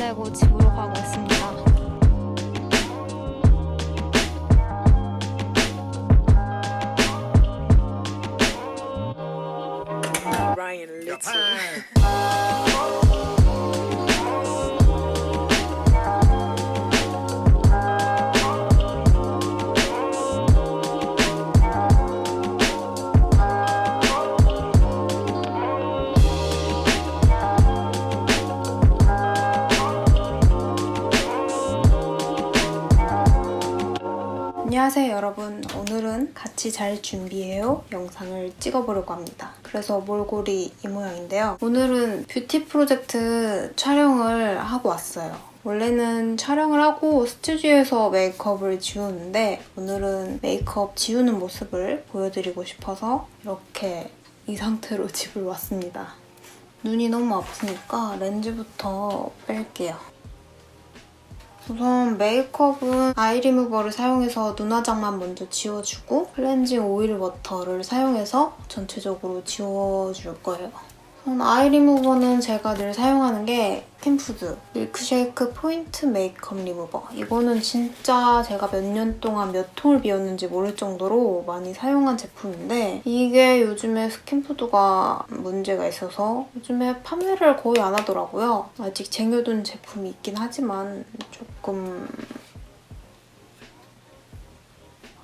끝내고 집으로 가고 있습니다. Ryan Little. 안녕하세요 여러분. 오늘은 같이 잘 준비해요 영상을 찍어보려고 합니다. 그래서 몰골이 이 모양인데요. 오늘은 뷰티 프로젝트 촬영을 하고 왔어요. 원래는 촬영을 하고 스튜디오에서 메이크업을 지우는데 오늘은 메이크업 지우는 모습을 보여드리고 싶어서 이렇게 이 상태로 집을 왔습니다. 눈이 너무 아프니까 렌즈부터 뺄게요. 우선 메이크업은 아이 리무버를 사용해서 눈화장만 먼저 지워주고 클렌징 오일 워터를 사용해서 전체적으로 지워줄 거예요. 우선 아이 리무버는 제가 늘 사용하는 게 스킨푸드 밀크쉐이크 포인트 메이크업 리무버. 이거는 진짜 제가 몇 년 동안 몇 통을 비웠는지 모를 정도로 많이 사용한 제품인데 이게 요즘에 스킨푸드가 문제가 있어서 요즘에 판매를 거의 안 하더라고요. 아직 쟁여둔 제품이 있긴 하지만 조금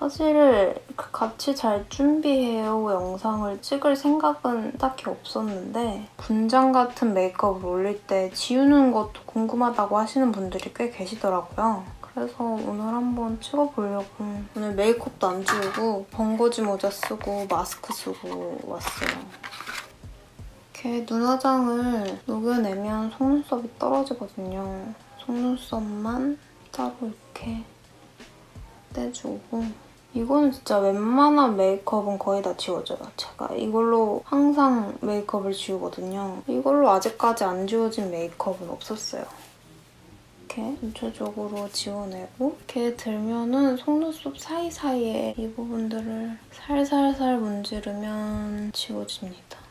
사실 같이 잘 준비해요 영상을 찍을 생각은 딱히 없었는데 분장 같은 메이크업을 올릴 때 지우는 것도 궁금하다고 하시는 분들이 꽤 계시더라고요. 그래서 오늘 한번 찍어보려고. 오늘 메이크업도 안 지우고 번거지 모자 쓰고 마스크 쓰고 왔어요. 이렇게 눈화장을 녹여내면 속눈썹이 떨어지거든요. 속눈썹만 따로 이렇게 떼주고 이거는 진짜 웬만한 메이크업은 거의 다 지워져요. 제가 이걸로 항상 메이크업을 지우거든요. 이걸로 아직까지 안 지워진 메이크업은 없었어요. 이렇게 전체적으로 지워내고 이렇게 들면은 속눈썹 사이사이에 이 부분들을 살살살 문지르면 지워집니다.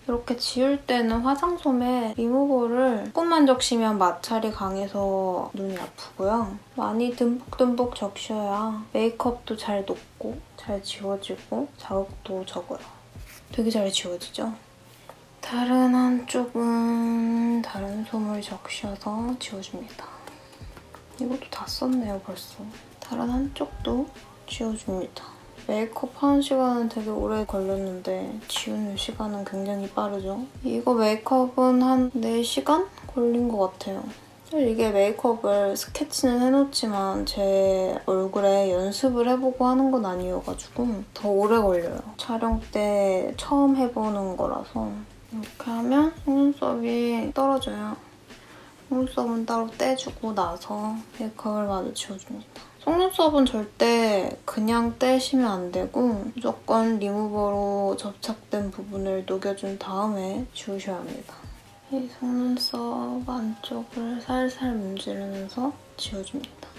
이렇게 지울 때는 화장솜에 리무버를 조금만 적시면 마찰이 강해서 눈이 아프고요. 많이 듬뿍듬뿍 적셔야 메이크업도 잘 녹고 잘 지워지고 자극도 적어요. 되게 잘 지워지죠? 다른 한쪽은 다른 솜을 적셔서 지워줍니다. 이것도 다 썼네요, 벌써. 다른 한쪽도 지워줍니다. 메이크업 하는 시간은 되게 오래 걸렸는데 지우는 시간은 굉장히 빠르죠. 이거 메이크업은 한 4시간 걸린 것 같아요. 사실 이게 메이크업을 스케치는 해놓지만 제 얼굴에 연습을 해보고 하는 건 아니어가지고 더 오래 걸려요. 촬영 때 처음 해보는 거라서 이렇게 하면 속눈썹이 떨어져요. 속눈썹은 따로 떼주고 나서 메이크업을 마저 지워줍니다. 속눈썹은 절대 그냥 떼시면 안 되고 무조건 리무버로 접착된 부분을 녹여준 다음에 지우셔야 합니다. 이 속눈썹 안쪽을 살살 문지르면서 지워줍니다.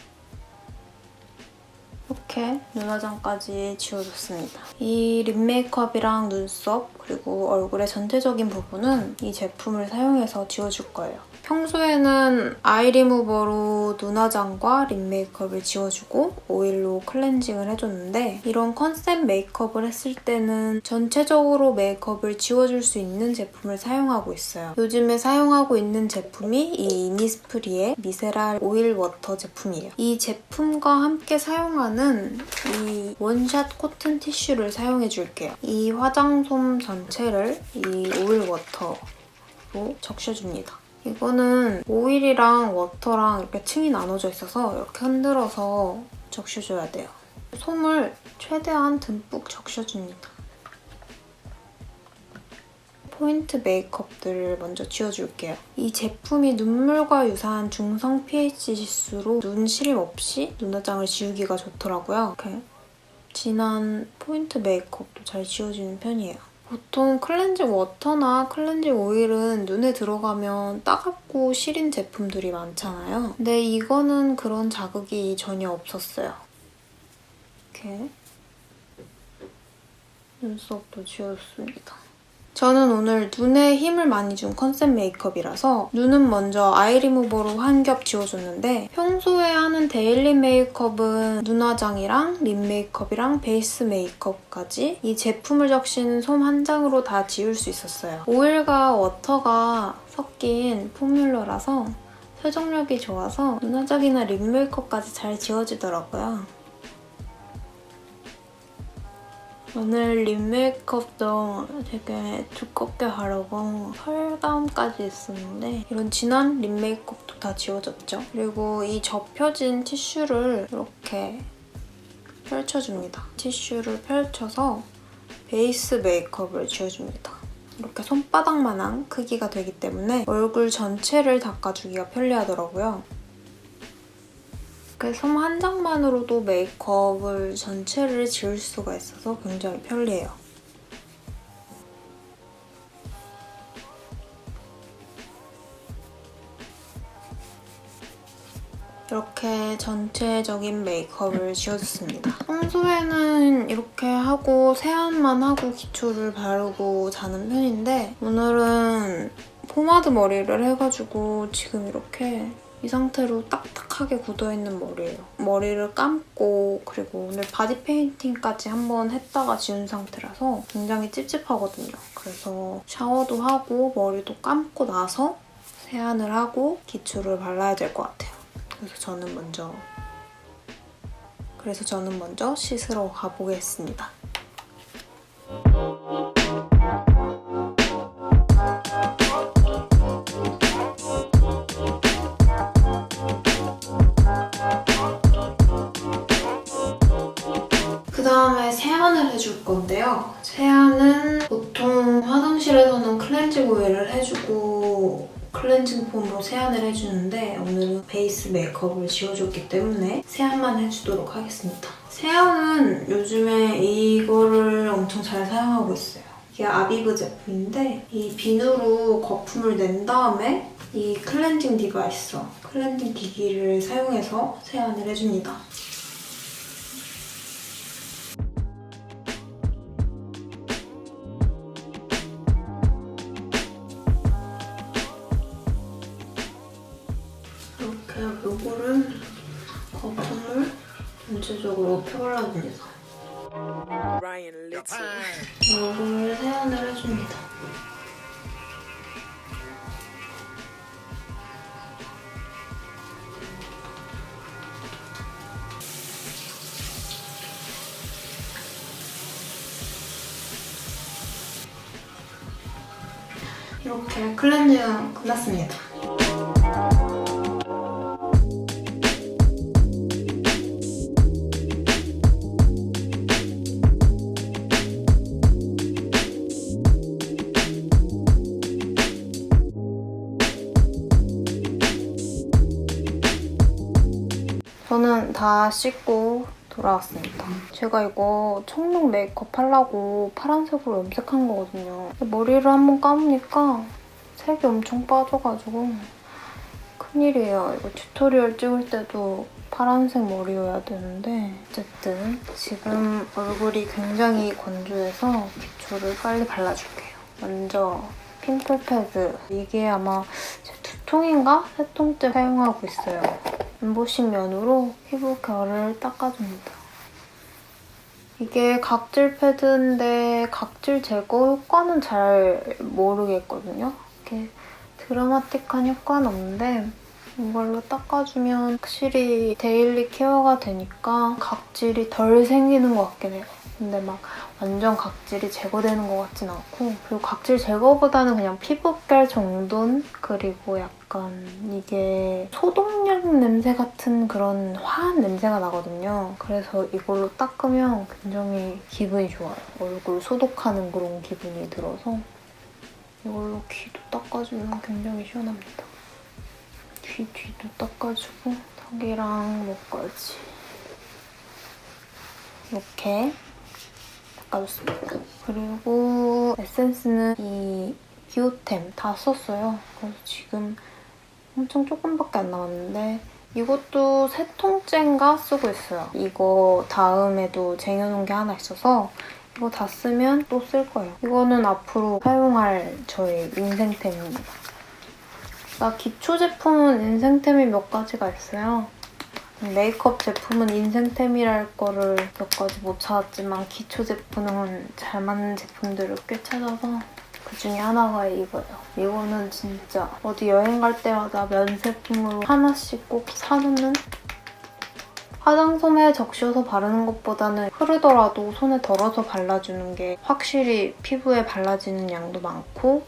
이렇게 눈화장까지 지워줬습니다. 이 립 메이크업이랑 눈썹 그리고 얼굴의 전체적인 부분은 이 제품을 사용해서 지워줄 거예요. 평소에는 아이 리무버로 눈화장과 립 메이크업을 지워주고 오일로 클렌징을 해줬는데 이런 컨셉 메이크업을 했을 때는 전체적으로 메이크업을 지워줄 수 있는 제품을 사용하고 있어요. 요즘에 사용하고 있는 제품이 이 이니스프리의 미세랄 오일 워터 제품이에요. 이 제품과 함께 사용하는 이 원샷 코튼 티슈를 사용해줄게요. 이 화장솜 전체를 이 오일 워터로 적셔줍니다. 이거는 오일이랑 워터랑 이렇게 층이 나눠져 있어서 이렇게 흔들어서 적셔줘야 돼요. 솜을 최대한 듬뿍 적셔줍니다. 포인트 메이크업들을 먼저 지워줄게요. 이 제품이 눈물과 유사한 중성 pH 지수로 눈 시림 없이 눈화장을 지우기가 좋더라고요. 이렇게 진한 포인트 메이크업도 잘 지워지는 편이에요. 보통 클렌징 워터나 클렌징 오일은 눈에 들어가면 따갑고 시린 제품들이 많잖아요. 근데 이거는 그런 자극이 전혀 없었어요. 이렇게 눈썹도 지워줬습니다. 저는 오늘 눈에 힘을 많이 준 컨셉 메이크업이라서 눈은 먼저 아이 리무버로 한 겹 지워줬는데 평소에 하는 데일리 메이크업은 눈화장이랑 립 메이크업이랑 베이스 메이크업까지 이 제품을 적신 솜 한 장으로 다 지울 수 있었어요. 오일과 워터가 섞인 포뮬러라서 세정력이 좋아서 눈화장이나 립 메이크업까지 잘 지워지더라고요. 오늘 립 메이크업도 되게 두껍게 하려고 펄감까지 했었는데 이런 진한 립 메이크업도 다 지워졌죠. 그리고 이 접혀진 티슈를 이렇게 펼쳐줍니다. 티슈를 펼쳐서 베이스 메이크업을 지워줍니다. 이렇게 손바닥만한 크기가 되기 때문에 얼굴 전체를 닦아주기가 편리하더라고요. 이렇게 솜 한 장만으로도 메이크업을 전체를 지울 수가 있어서 굉장히 편리해요. 이렇게 전체적인 메이크업을 지워줬습니다. 평소에는 이렇게 하고 세안만 하고 기초를 바르고 자는 편인데 오늘은 포마드 머리를 해가지고 지금 이렇게 이 상태로 딱딱하게 굳어있는 머리예요. 머리를 감고 그리고 오늘 바디 페인팅까지 한번 했다가 지운 상태라서 굉장히 찝찝하거든요. 그래서 샤워도 하고 머리도 감고 나서 세안을 하고 기초를 발라야 될 것 같아요. 그래서 저는 먼저 씻으러 가보겠습니다. 그다음에 세안을 해줄 건데요. 세안은 보통 화장실에서는 클렌징 오일을 해주고 클렌징 폼으로 세안을 해주는데 오늘은 베이스 메이크업을 지워줬기 때문에 세안만 해주도록 하겠습니다. 세안은 요즘에 이거를 엄청 잘 사용하고 있어요. 이게 아비브 제품인데 이 비누로 거품을 낸 다음에 이 클렌징 디바이스, 클렌징 기기를 사용해서 세안을 해줍니다. 이렇게 요거를 거품을 전체적으로 펴발라줍니다. Ryan Little. 요거를 세안을 해줍니다. 이렇게 클렌징 끝났습니다. 저는 다 씻고 돌아왔습니다. 제가 이거 청록 메이크업 하려고 파란색으로 염색한 거거든요. 머리를 한번 감으니까 색이 엄청 빠져가지고 큰일이에요. 이거 튜토리얼 찍을 때도 파란색 머리여야 되는데 어쨌든 지금 얼굴이 굉장히 건조해서 기초를 빨리 발라줄게요. 먼저 핑클 패드. 이게 아마 제 2통인가 3통째 사용하고 있어요. 엠보싱 면으로 피부 결을 닦아줍니다. 이게 각질 패드인데 각질 제거 효과는 잘 모르겠거든요. 이렇게 드라마틱한 효과는 없는데 이걸로 닦아주면 확실히 데일리 케어가 되니까 각질이 덜 생기는 것 같긴 해요. 근데 막 완전 각질이 제거되는 것 같진 않고 그리고 각질 제거보다는 그냥 피부결 정돈 그리고 약간 이게 소독약 냄새 같은 그런 화한 냄새가 나거든요. 그래서 이걸로 닦으면 굉장히 기분이 좋아요. 얼굴 소독하는 그런 기분이 들어서 이걸로 귀도 닦아주면 굉장히 시원합니다. 귀 뒤도 닦아주고 턱이랑 목까지 이렇게 닦아줬습니다. 그리고 에센스는 이 비오템 다 썼어요. 그래서 지금 엄청 조금밖에 안 남았는데 이것도 3통째인가 쓰고 있어요. 이거 다음에도 쟁여놓은 게 하나 있어서 이거 다 쓰면 또 쓸 거예요. 이거는 앞으로 사용할 저의 인생템입니다. 나 기초 제품은 인생템이 몇 가지가 있어요. 메이크업 제품은 인생템이랄 거를 몇 가지 못 찾았지만 기초 제품은 잘 맞는 제품들을 꽤 찾아서 그중에 하나가 이거예요. 이거는 진짜 어디 여행 갈 때마다 면세품으로 하나씩 꼭 사놓는? 화장솜에 적셔서 바르는 것보다는 흐르더라도 손에 덜어서 발라주는 게 확실히 피부에 발라지는 양도 많고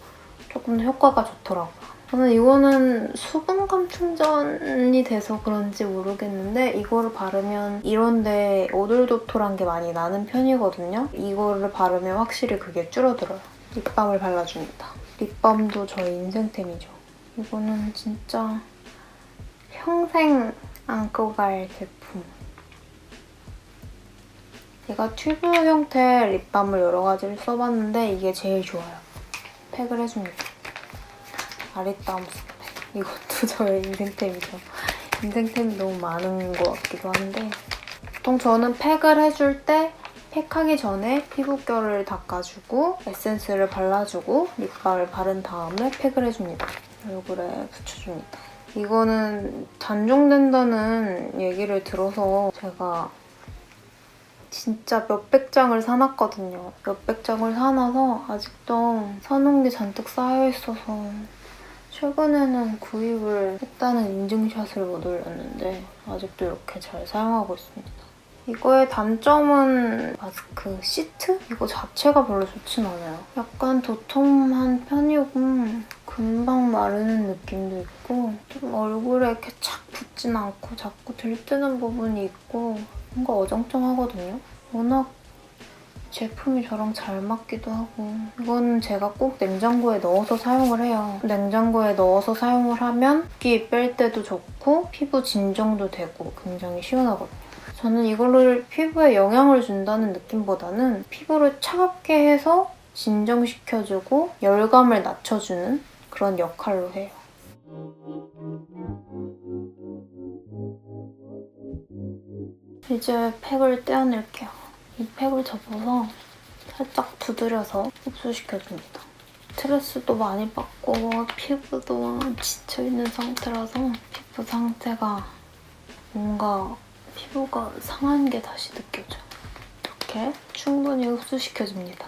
조금 더 효과가 좋더라고요. 저는 이거는 수분감 충전이 돼서 그런지 모르겠는데 이거를 바르면 이런데 오돌도돌한 게 많이 나는 편이거든요. 이거를 바르면 확실히 그게 줄어들어요. 립밤을 발라줍니다. 립밤도 저의 인생템이죠. 이거는 진짜 평생 안고 갈 제품. 제가 튜브 형태 립밤을 여러 가지를 써봤는데 이게 제일 좋아요. 팩을 해줍니다. 아리따움 스펙. 이것도 저의 인생템이죠. 인생템이 너무 많은 것 같기도 한데 보통 저는 팩을 해줄 때 팩하기 전에 피부결을 닦아주고 에센스를 발라주고 립밤을 바른 다음에 팩을 해줍니다. 얼굴에 붙여줍니다. 이거는 단종된다는 얘기를 들어서 제가 진짜 몇백 장을 사놨거든요. 몇백 장을 사놔서 아직도 사놓은 게 잔뜩 쌓여있어서 최근에는 구입을 했다는 인증샷을 못 올렸는데 아직도 이렇게 잘 사용하고 있습니다. 이거의 단점은 마스크 시트? 이거 자체가 별로 좋진 않아요. 약간 도톰한 편이고 금방 마르는 느낌도 있고 좀 얼굴에 이렇게 착 붙진 않고 자꾸 들뜨는 부분이 있고 뭔가 어정쩡하거든요. 워낙 제품이 저랑 잘 맞기도 하고 이거는 제가 꼭 냉장고에 넣어서 사용을 해요. 냉장고에 넣어서 사용을 하면 붓기 뺄 때도 좋고 피부 진정도 되고 굉장히 시원하거든요. 저는 이걸로 피부에 영향을 준다는 느낌보다는 피부를 차갑게 해서 진정시켜주고 열감을 낮춰주는 그런 역할로 해요. 이제 팩을 떼어낼게요. 이 팩을 접어서 살짝 두드려서 흡수시켜줍니다. 스트레스도 많이 받고 피부도 지쳐있는 상태라서 피부 상태가 뭔가 피부가 상한 게 다시 느껴져요. 이렇게 충분히 흡수시켜줍니다.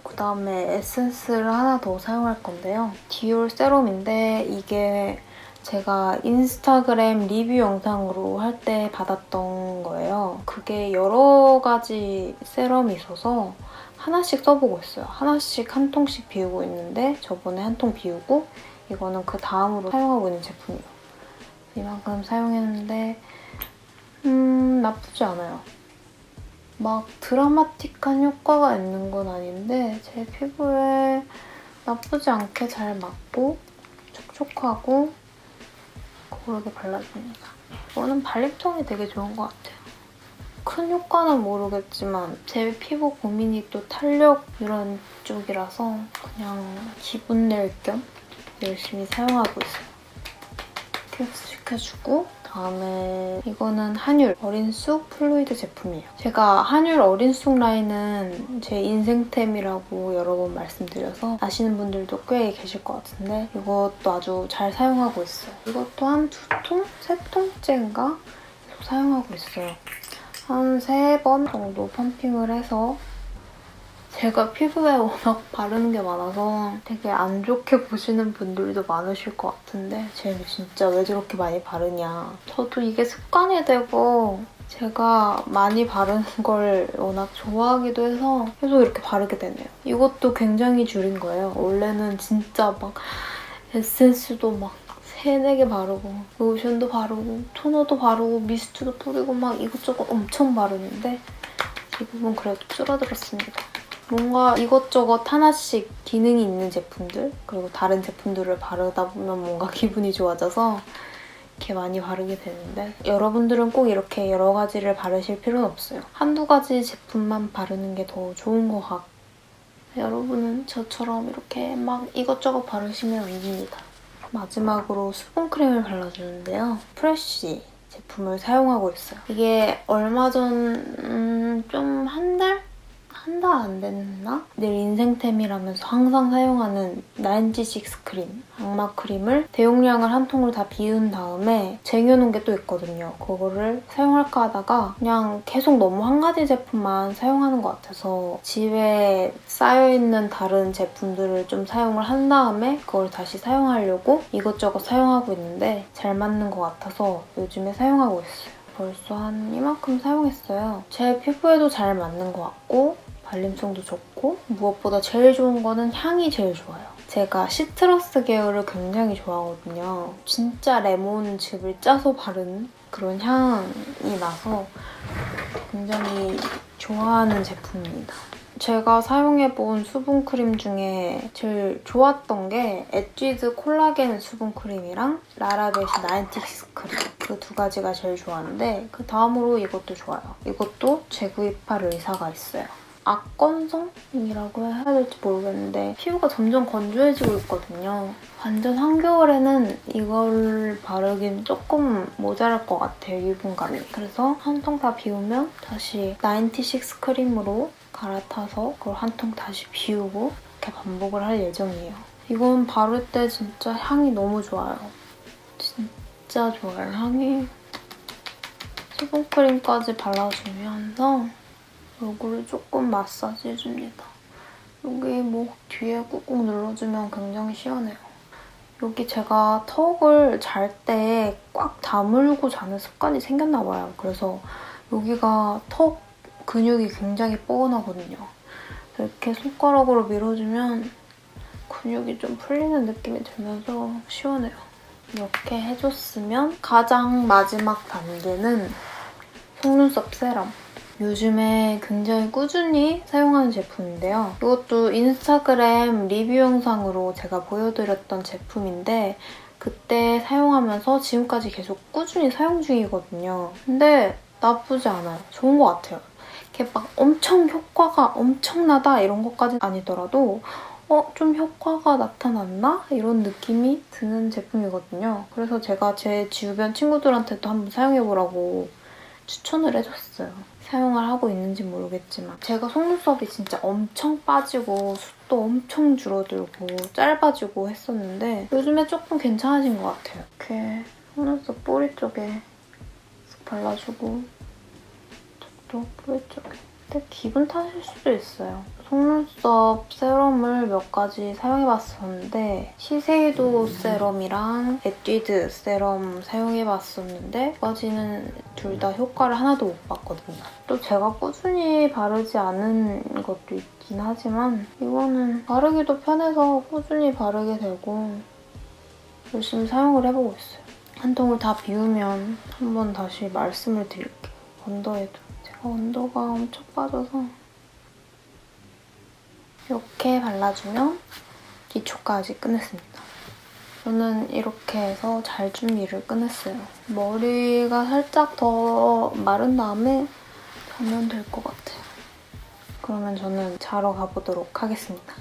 그다음에 에센스를 하나 더 사용할 건데요. 디올 세럼인데 이게 제가 인스타그램 리뷰 영상으로 할 때 받았던 거예요. 그게 여러 가지 세럼이 있어서 하나씩 써보고 있어요. 하나씩 한 통씩 비우고 있는데 저번에 한 통 비우고 이거는 그 다음으로 사용하고 있는 제품이에요. 이만큼 사용했는데 나쁘지 않아요. 막 드라마틱한 효과가 있는 건 아닌데 제 피부에 나쁘지 않게 잘 맞고 촉촉하고 고르게 발라줍니다. 이거는 발림성이 되게 좋은 것 같아요. 큰 효과는 모르겠지만 제 피부 고민이 또 탄력 이런 쪽이라서 그냥 기분 낼 겸 열심히 사용하고 있어요. 이렇게 흡수시켜주고 다음에 이거는 한율 어린 쑥 플루이드 제품이에요. 제가 한율 어린 쑥 라인은 제 인생템이라고 여러 번 말씀드려서 아시는 분들도 꽤 계실 것 같은데 이것도 아주 잘 사용하고 있어요. 이것도 한 2통? 3통째인가? 계속 사용하고 있어요. 한 3번 정도 펌핑을 해서 제가 피부에 워낙 바르는 게 많아서 되게 안 좋게 보시는 분들도 많으실 것 같은데 쟤는 진짜 왜 저렇게 많이 바르냐. 저도 이게 습관이 되고 제가 많이 바르는 걸 워낙 좋아하기도 해서 계속 이렇게 바르게 되네요. 이것도 굉장히 줄인 거예요. 원래는 진짜 막 에센스도 막 3, 4개 바르고 로션도 바르고 토너도 바르고 미스트도 뿌리고 막 이것저것 엄청 바르는데 이 부분 그래도 줄어들었습니다. 뭔가 이것저것 하나씩 기능이 있는 제품들 그리고 다른 제품들을 바르다 보면 뭔가 기분이 좋아져서 이렇게 많이 바르게 되는데 여러분들은 꼭 이렇게 여러 가지를 바르실 필요는 없어요. 한두 가지 제품만 바르는 게 더 좋은 것 같고 여러분은 저처럼 이렇게 막 이것저것 바르시면 안 됩니다. 마지막으로 수분크림을 발라주는데요. 프레쉬 제품을 사용하고 있어요. 이게 얼마 전 좀 한 달? 한 달 안 됐나? 늘 인생템이라면서 항상 사용하는 96 크림, 악마 크림을 대용량을 한 통을 다 비운 다음에 쟁여놓은 게 또 있거든요. 그거를 사용할까 하다가 그냥 계속 너무 한 가지 제품만 사용하는 것 같아서 집에 쌓여있는 다른 제품들을 좀 사용을 한 다음에 그걸 다시 사용하려고 이것저것 사용하고 있는데 잘 맞는 것 같아서 요즘에 사용하고 있어요. 벌써 한 이만큼 사용했어요. 제 피부에도 잘 맞는 것 같고 발림성도 좋고 무엇보다 제일 좋은 거는 향이 제일 좋아요. 제가 시트러스 계열을 굉장히 좋아하거든요. 진짜 레몬즙을 짜서 바른 그런 향이 나서 굉장히 좋아하는 제품입니다. 제가 사용해본 수분크림 중에 제일 좋았던 게 엣지드 콜라겐 수분크림이랑 라라벳이 96 크림 그 두 가지가 제일 좋았는데 그 다음으로 이것도 좋아요. 이것도 재구입할 의사가 있어요. 악건성이라고 해야 될지 모르겠는데 피부가 점점 건조해지고 있거든요. 완전 한겨울에는 이걸 바르긴 조금 모자랄 것 같아요, 유분감이. 그래서 한 통 다 비우면 다시 96 크림으로 갈아타서 그걸 한 통 다시 비우고 이렇게 반복을 할 예정이에요. 이건 바를 때 진짜 향이 너무 좋아요. 진짜 좋아요, 향이. 수분크림까지 발라주면서 얼굴을 조금 마사지 해줍니다. 여기 목 뒤에 꾹꾹 눌러주면 굉장히 시원해요. 여기 제가 턱을 잘 때 꽉 다물고 자는 습관이 생겼나 봐요. 그래서 여기가 턱 근육이 굉장히 뻐근하거든요. 이렇게 손가락으로 밀어주면 근육이 좀 풀리는 느낌이 들면서 시원해요. 이렇게 해줬으면 가장 마지막 단계는 속눈썹 세럼. 요즘에 굉장히 꾸준히 사용하는 제품인데요. 이것도 인스타그램 리뷰 영상으로 제가 보여드렸던 제품인데 그때 사용하면서 지금까지 계속 꾸준히 사용 중이거든요. 근데 나쁘지 않아요. 좋은 것 같아요. 이렇게 막 엄청 효과가 엄청나다 이런 것까지는 아니더라도 좀 효과가 나타났나? 이런 느낌이 드는 제품이거든요. 그래서 제가 제 주변 친구들한테도 한번 사용해보라고 추천을 해줬어요. 사용을 하고 있는지 모르겠지만 제가 속눈썹이 진짜 엄청 빠지고 숱도 엄청 줄어들고 짧아지고 했었는데 요즘에 조금 괜찮아진 것 같아요. 이렇게 속눈썹 뿌리 쪽에 발라주고 또 뿌리 쪽에. 근데 기분 탓일 수도 있어요. 속눈썹 세럼을 몇 가지 사용해봤었는데 시세이도 세럼이랑 엣지드 세럼 사용해봤었는데 두 가지는 둘 다 효과를 하나도 못 봤거든요. 또 제가 꾸준히 바르지 않은 것도 있긴 하지만 이거는 바르기도 편해서 꾸준히 바르게 되고 열심히 사용을 해보고 있어요. 한 통을 다 비우면 한번 다시 말씀을 드릴게요. 언더에도. 제가 언더가 엄청 빠져서 이렇게 발라주면 기초까지 끝냈습니다. 저는 이렇게 해서 잘 준비를 끝냈어요. 머리가 살짝 더 마른 다음에 자면 될 것 같아요. 그러면 저는 자러 가보도록 하겠습니다.